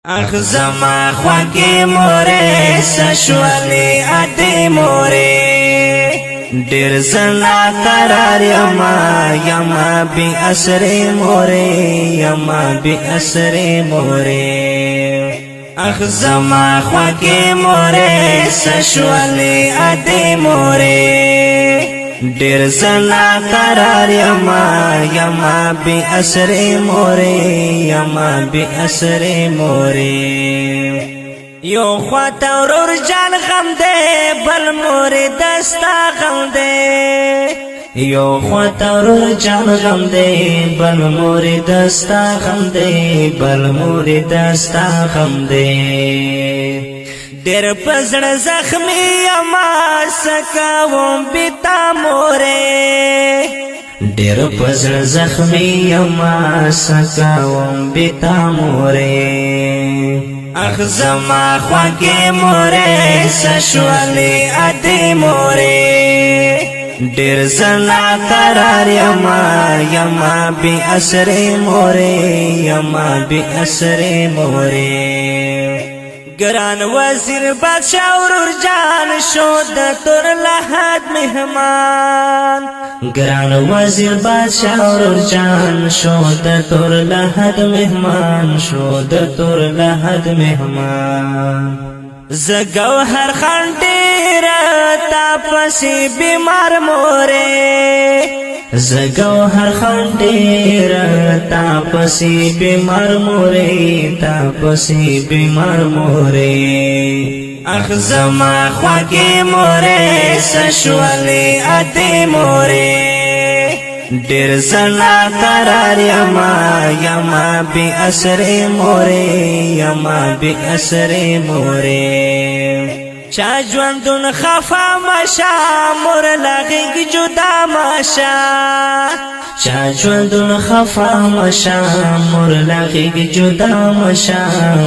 اخ زما خواږه مورې سشوالي اته مورې ډېر زنا قرار یما بي اسره مورې یما بي اسره مورې اخ زما خواږه مورې سشوالي اته مورې ډېر زنا قرار یما بي اسره مورې یما بي اسره مورې یو خواته ورور جان غم دې بل مورې دستا غم دې یو خواته ورور جان غم دې بل مورې دستا غم دې بل مورې دستا غم دې ډېر پزړه زخمي یما سکاوم بیتا مورې ډېر پزړه زخمي یما سکاوم بیتا مورې اخ زما خواږه مورې سشوالي اته مورې ډېر زنا قرار یما بي اسره مورې یما بي اسره مورې گران وزیر بادشاہ ورور جان شو د تور لحد مهمان گران وزیر بادشاہ ورور جان شو د تور لحد مهمان شو د تور لحد مهمان زګوهر خان ډېر تاپسي بیمار مورې زګوهر خان ډېر تاپسي بیمار مورې تاپسي بیمار مورې اخ زما خواږه مورې سشوالي اته مورې ډېر زنا قرار یما بي اسره مورې یما بي اسره مورې چا ژوندون خفا مشا مور لغیږي جدا مشا چا ژوندون خفا مشا مور لغیږي جدا مشا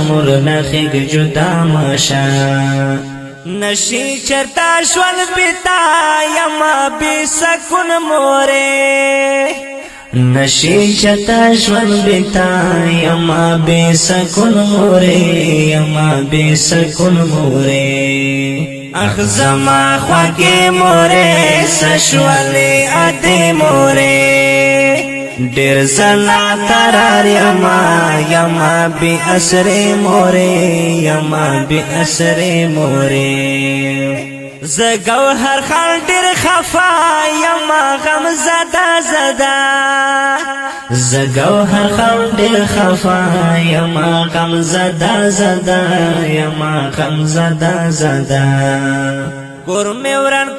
مور لغیږي جدا مشا نشي چرتا شول بیتا یما بي سکون مورې نشي چتا شول بیتا یما بي سکون مورې یما بي سکون مورې اخ زما خواږه مورې سشوالي اته مورې ډېر زنا قرار یما بي اسره مورې یما بي اسره مورې زګوهر خان ډېر خفا یما غم زدا زګوهر خان ډېر خفا یما غم زدا یما غم زدا ګور مې وران